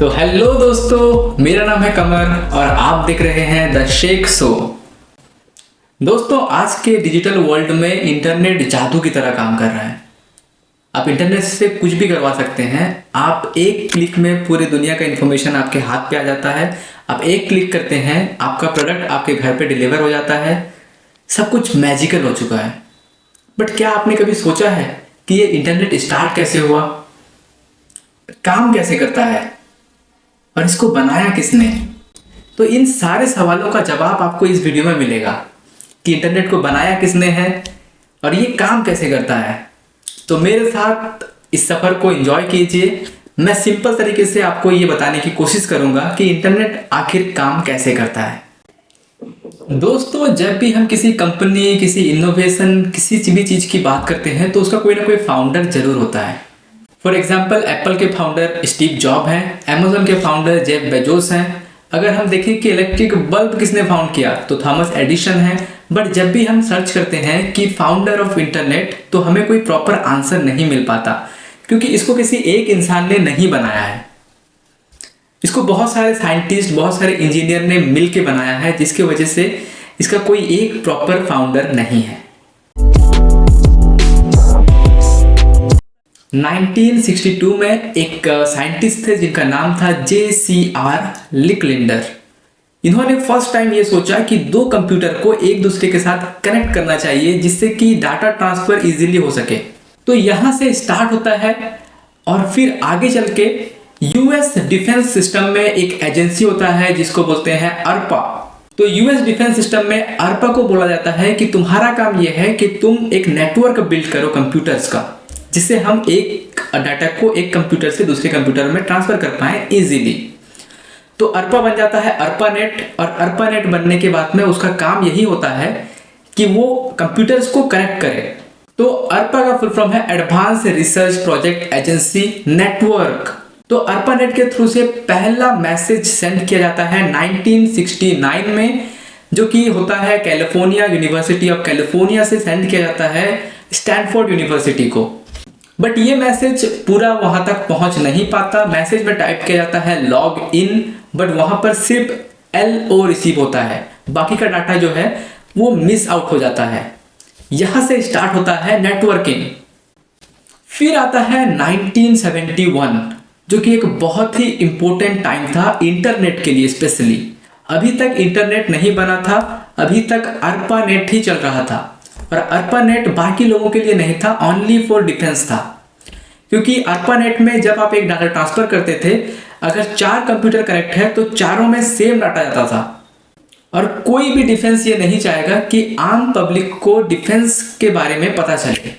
तो हेलो दोस्तों, मेरा नाम है कमर और आप देख रहे हैं द शेख शो। दोस्तों, आज के डिजिटल वर्ल्ड में इंटरनेट जादू की तरह काम कर रहा है। आप इंटरनेट से कुछ भी करवा सकते हैं। आप एक क्लिक में पूरी दुनिया का इन्फॉर्मेशन आपके हाथ पे आ जाता है। आप एक क्लिक करते हैं, आपका प्रोडक्ट आपके घर पे डिलीवर हो जाता है। सब कुछ मैजिकल हो चुका है। बट क्या आपने कभी सोचा है कि ये इंटरनेट स्टार्ट कैसे हुआ, काम कैसे करता है और इसको बनाया किसने? तो इन सारे सवालों का जवाब आपको इस वीडियो में मिलेगा कि इंटरनेट को बनाया किसने है और ये काम कैसे करता है। तो मेरे साथ इस सफ़र को एंजॉय कीजिए। मैं सिंपल तरीके से आपको ये बताने की कोशिश करूंगा कि इंटरनेट आखिर काम कैसे करता है। दोस्तों, जब भी हम किसी कंपनी, किसी इनोवेशन, किसी भी चीज़ की बात करते हैं तो उसका कोई ना कोई फाउंडर जरूर होता है। फॉर एग्जाम्पल, एप्पल के फाउंडर स्टीव जॉब हैं, अमेजोन के फाउंडर जेफ बेजोस हैं। अगर हम देखें कि इलेक्ट्रिक बल्ब किसने फाउंड किया तो थॉमस एडिसन है। बट जब भी हम सर्च करते हैं कि फाउंडर ऑफ इंटरनेट तो हमें कोई प्रॉपर आंसर नहीं मिल पाता, क्योंकि इसको किसी एक इंसान ने नहीं बनाया है। इसको बहुत सारे साइंटिस्ट, बहुत सारे इंजीनियर ने मिल के बनाया है, जिसकी वजह से इसका कोई एक प्रॉपर फाउंडर नहीं है। 1962 में एक साइंटिस्ट थे जिनका नाम था JCR लिकलिंडर। इन्होंने फर्स्ट टाइम ये सोचा कि दो कंप्यूटर को एक दूसरे के साथ कनेक्ट करना चाहिए जिससे कि डाटा ट्रांसफर इजीली हो सके। तो यहाँ से स्टार्ट होता है और फिर आगे चल के यूएस डिफेंस सिस्टम में एक एजेंसी होता है जिसको बोलते हैं ARPA। तो यूएस डिफेंस सिस्टम में ARPA को बोला जाता है कि तुम्हारा काम यह है कि तुम एक नेटवर्क बिल्ड करो कंप्यूटर्स का, जिससे हम एक डाटा को एक कंप्यूटर से दूसरे कंप्यूटर में ट्रांसफर कर पाए इजीली। तो ARPA बन जाता है ARPANET, और ARPANET बनने के बाद में उसका काम यही होता है कि वो कंप्यूटर्स को कनेक्ट करे। तो ARPA का फुल फॉर्म है advance research project agency network. तो ARPANET के थ्रू से पहला मैसेज सेंड किया जाता है 1969 में, जो कि होता है कैलिफोर्निया, यूनिवर्सिटी ऑफ कैलिफोर्निया से सेंड किया जाता है स्टैनफोर्ड यूनिवर्सिटी को। बट ये मैसेज पूरा वहां तक पहुंच नहीं पाता। मैसेज में टाइप किया जाता है लॉग इन, बट वहां पर सिर्फ LO रिसीव होता है, बाकी का डाटा जो है वो मिस आउट हो जाता है। यहां से स्टार्ट होता है नेटवर्किंग। फिर आता है 1971, जो कि एक बहुत ही इंपॉर्टेंट टाइम था इंटरनेट के लिए स्पेशली। अभी तक इंटरनेट नहीं बना था, अभी तक ARPANET ही चल रहा था। और ARPANET बाकी लोगों के लिए नहीं था, ओनली फॉर डिफेंस था। क्योंकि ARPANET में जब आप एक डाटा ट्रांसफर करते थे, अगर 4 कंप्यूटर कनेक्ट है तो चारों में सेम डाटा जाता था। और कोई भी डिफेंस ये नहीं चाहेगा कि आम पब्लिक को डिफेंस के बारे में पता चले।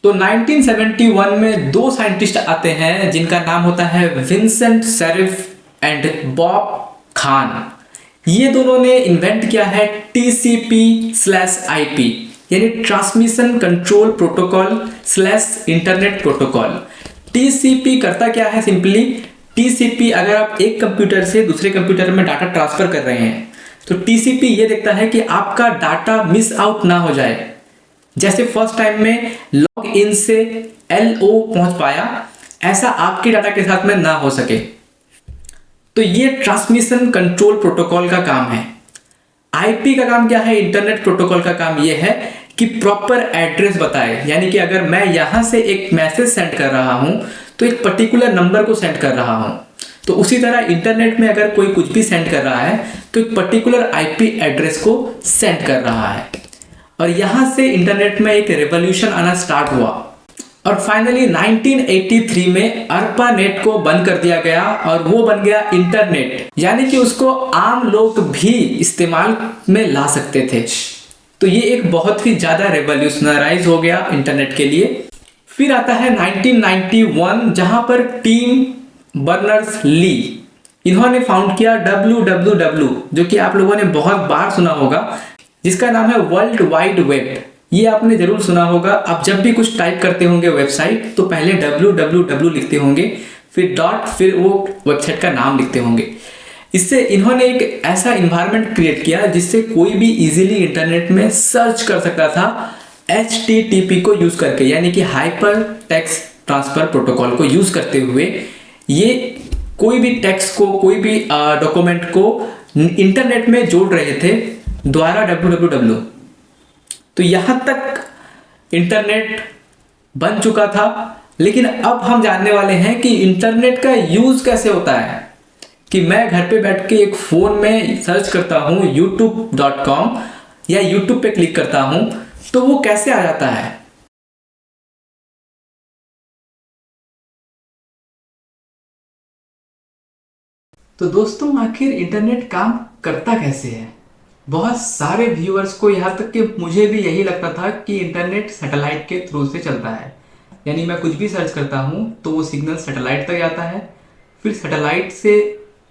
तो 1971 में 2 साइंटिस्ट आते हैं जिनका नाम होता है Vincent serif and Bob Khan. ये दोनों ने इन्वेंट किया है TCP/IP, यानी transmission control protocol / internet protocol. TCP करता क्या है? सिंपली TCP, अगर आप एक कंप्यूटर से दूसरे कंप्यूटर में डाटा ट्रांसफर कर रहे हैं तो TCP ये देखता है कि आपका डाटा मिस आउट ना हो जाए। जैसे फर्स्ट टाइम में लॉग इन से LO पहुंच पाया, ऐसा आपके डाटा के साथ में ना हो सके। तो ये ट्रांसमिशन कंट्रोल प्रोटोकॉल का काम है। IP का काम क्या है? इंटरनेट प्रोटोकॉल का काम ये है कि प्रॉपर एड्रेस बताए, यानी कि अगर मैं यहां से एक मैसेज सेंड कर रहा हूं तो एक पर्टिकुलर नंबर को सेंड कर रहा हूं। तो उसी तरह इंटरनेट में अगर कोई कुछ भी सेंड कर रहा है तो एक पर्टिकुलर IP एड्रेस को सेंड कर रहा है। और यहां से इंटरनेट में एक रेवोल्यूशन आना स्टार्ट हुआ। और फाइनली 1983 में ARPANET को बंद कर दिया गया और वो बन गया इंटरनेट, यानी कि उसको आम लोग भी इस्तेमाल में ला सकते थे। तो ये एक बहुत ही ज्यादा रेवोल्यूशनराइज हो गया इंटरनेट के लिए। फिर आता है 1991, जहां पर टिम बर्नर्स-ली, इन्होंने फाउंड किया WWW, जो कि आप लोगों ने बहुत बार सुना होगा, जिसका नाम है वर्ल्ड वाइड वेब। ये आपने जरूर सुना होगा। आप जब भी कुछ टाइप करते होंगे वेबसाइट तो पहले www लिखते होंगे, फिर डॉट, फिर वो वेबसाइट का नाम लिखते होंगे। इससे इन्होंने एक ऐसा इन्वायरमेंट क्रिएट किया जिससे कोई भी इजीली इंटरनेट में सर्च कर सकता था HTTP को यूज करके, यानी कि हाइपर टेक्स्ट ट्रांसफर प्रोटोकॉल को यूज करते हुए ये कोई भी टेक्स्ट को, कोई भी डॉक्यूमेंट को इंटरनेट में जोड़ रहे थे द्वारा www। तो यहाँ तक इंटरनेट बन चुका था, लेकिन अब हम जानने वाले हैं कि इंटरनेट का यूज़ कैसे होता है। कि मैं घर पे बैठ के एक फ़ोन में सर्च करता हूँ youtube.com या YouTube पे क्लिक करता हूँ तो वो कैसे आ जाता है। तो दोस्तों, आखिर इंटरनेट काम करता कैसे है। बहुत सारे व्यूअर्स को, यहाँ तक कि मुझे भी यही लगता था कि इंटरनेट सैटेलाइट के थ्रू से चलता है। यानी मैं कुछ भी सर्च करता हूँ तो वो सिग्नल सैटेलाइट तक जाता है, फिर सैटेलाइट से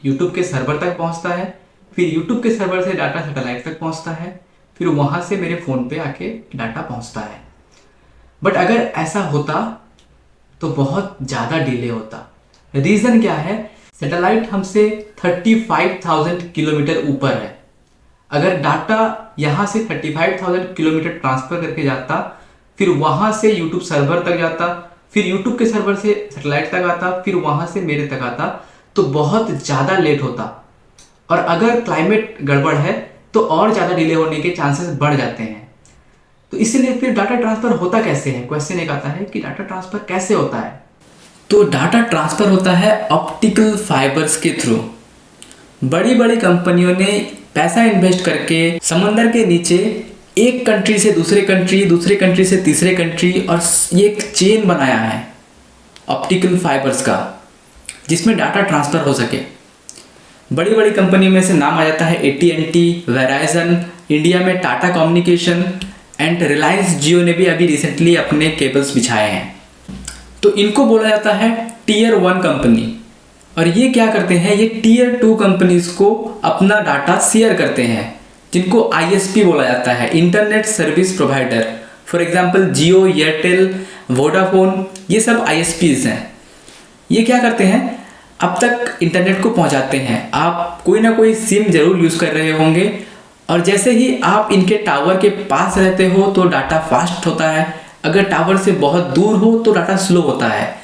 यूट्यूब के सर्वर तक पहुँचता है, फिर यूट्यूब के सर्वर से डाटा सैटेलाइट तक पहुँचता है, फिर वहाँ से मेरे फ़ोन पे आके डाटा पहुँचता है। बट अगर ऐसा होता तो बहुत ज़्यादा डिले होता। रीज़न क्या है, सैटेलाइट हमसे 35,000 किलोमीटर ऊपर है। अगर डाटा यहाँ से 35,000 किलोमीटर ट्रांसफ़र करके जाता, फिर वहाँ से यूट्यूब सर्वर तक जाता, फिर यूट्यूब के सर्वर से सैटेलाइट तक आता, फिर वहाँ से मेरे तक आता, तो बहुत ज़्यादा लेट होता। और अगर क्लाइमेट गड़बड़ है तो और ज़्यादा डिले होने के चांसेस बढ़ जाते हैं। तो इसलिए फिर डाटा ट्रांसफ़र होता कैसे है। क्वेश्चन एक आता है कि डाटा ट्रांसफ़र कैसे होता है। तो डाटा ट्रांसफ़र होता है ऑप्टिकल फाइबर्स के थ्रू। बड़ी बड़ी कंपनियों ने पैसा इन्वेस्ट करके समंदर के नीचे एक कंट्री से दूसरे कंट्री, दूसरे कंट्री से तीसरे कंट्री, और ये एक चेन बनाया है ऑप्टिकल फाइबर्स का, जिसमें डाटा ट्रांसफ़र हो सके। बड़ी बड़ी कंपनियों में से नाम आ जाता है AT&T, वेराइजन, इंडिया में टाटा कम्युनिकेशन एंड रिलायंस जियो ने भी अभी रिसेंटली अपने केबल्स बिछाए हैं। तो इनको बोला जाता है Tier 1 कंपनी। और ये क्या करते हैं, ये Tier 2 कंपनीज को अपना डाटा शेयर करते हैं, जिनको ISP बोला जाता है, internet service provider. For example Jio, Airtel, Vodafone, ये सब ISPs हैं। ये क्या करते हैं, अब तक इंटरनेट को पहुंचाते हैं। आप कोई ना कोई सिम जरूर यूज़ कर रहे होंगे, और जैसे ही आप इनके टावर के पास रहते हो तो डाटा फास्ट होता है, अगर टावर से बहुत दूर हो तो डाटा स्लो होता है।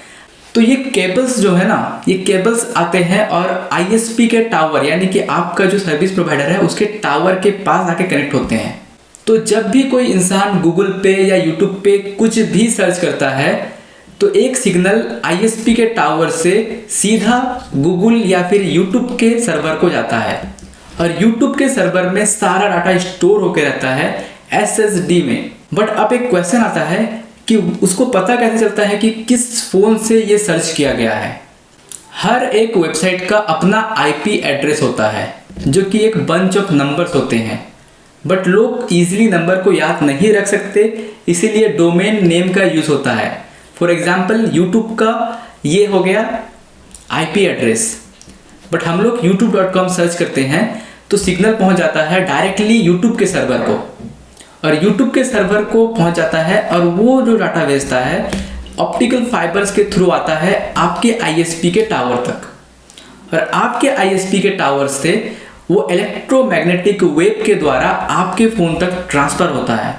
तो ये केबल्स जो है ना, ये केबल्स आते हैं और ISP के टावर, यानी कि आपका जो सर्विस प्रोवाइडर है उसके टावर के पास आके कनेक्ट होते हैं। तो जब भी कोई इंसान गूगल पे या यूट्यूब पे कुछ भी सर्च करता है तो एक सिग्नल ISP के टावर से सीधा गूगल या फिर यूट्यूब के सर्वर को जाता है, और यूट्यूब के सर्वर में सारा डाटा स्टोर होकर रहता है SSD में। बट अब एक क्वेश्चन आता है कि उसको पता कैसे चलता है कि किस फ़ोन से ये सर्च किया गया है। हर एक वेबसाइट का अपना IP एड्रेस होता है, जो कि एक बंच ऑफ नंबर्स होते हैं। बट लोग ईजिली नंबर को याद नहीं रख सकते, इसीलिए डोमेन नेम का यूज़ होता है। फॉर एग्जाम्पल यूट्यूब का ये हो गया IP एड्रेस, बट हम लोग youtube.com सर्च करते हैं तो सिग्नल पहुंच जाता है डायरेक्टली यूट्यूब के सर्वर को, और यूट्यूब के सर्वर को पहुंच जाता है, और वो जो डाटा भेजता है ऑप्टिकल फाइबर्स के थ्रू आता है आपके ISP के टावर तक, और आपके ISP के टावर से वो इलेक्ट्रोमैग्नेटिक वेव के द्वारा आपके फ़ोन तक ट्रांसफ़र होता है।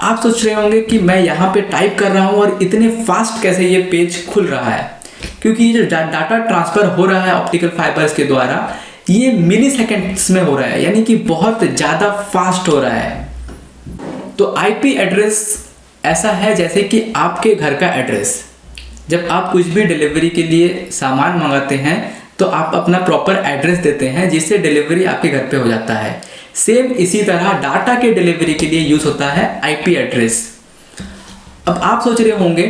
आप सोच रहे होंगे कि मैं यहाँ पे टाइप कर रहा हूँ और इतने फास्ट कैसे ये पेज खुल रहा है, क्योंकि ये जो डाटा ट्रांसफ़र हो रहा है ऑप्टिकल फाइबर्स के द्वारा, ये मिली सेकेंड्स में हो रहा है, यानी कि बहुत ज़्यादा फास्ट हो रहा है। तो IP एड्रेस ऐसा है जैसे कि आपके घर का एड्रेस। जब आप कुछ भी डिलीवरी के लिए सामान मंगाते हैं तो आप अपना प्रॉपर एड्रेस देते हैं, जिससे डिलीवरी आपके घर पे हो जाता है। सेम इसी तरह डाटा के डिलीवरी के लिए यूज़ होता है IP एड्रेस। अब आप सोच रहे होंगे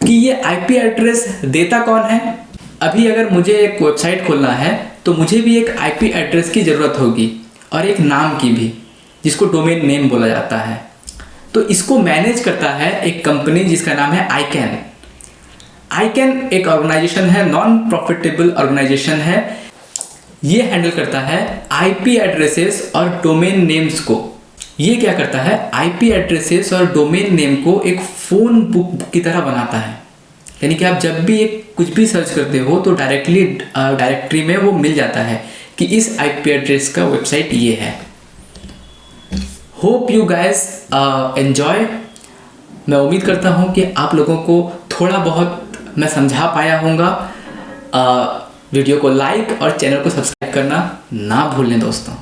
कि ये IP एड्रेस देता कौन है। अभी अगर मुझे एक वेबसाइट खोलना है तो मुझे भी एक IP एड्रेस की ज़रूरत होगी, और एक नाम की भी, जिसको डोमेन नेम बोला जाता है। तो इसको मैनेज करता है एक कंपनी जिसका नाम है ICANN। ICANN एक ऑर्गेनाइजेशन है, नॉन प्रॉफिटेबल ऑर्गेनाइजेशन है। ये हैंडल करता है IP एड्रेसेस और डोमेन नेम्स को। ये क्या करता है, IP एड्रेसेस और डोमेन नेम को एक फ़ोन बुक की तरह बनाता है, यानी कि आप जब भी एक कुछ भी सर्च करते हो तो डायरेक्टली डायरेक्टरी में वो मिल जाता है कि इस IP एड्रेस का वेबसाइट ये है। Hope you guys enjoy. मैं उम्मीद करता हूँ कि आप लोगों को थोड़ा बहुत मैं समझा पाया होऊंगा। वीडियो को लाइक और चैनल को सब्सक्राइब करना ना भूलें दोस्तों।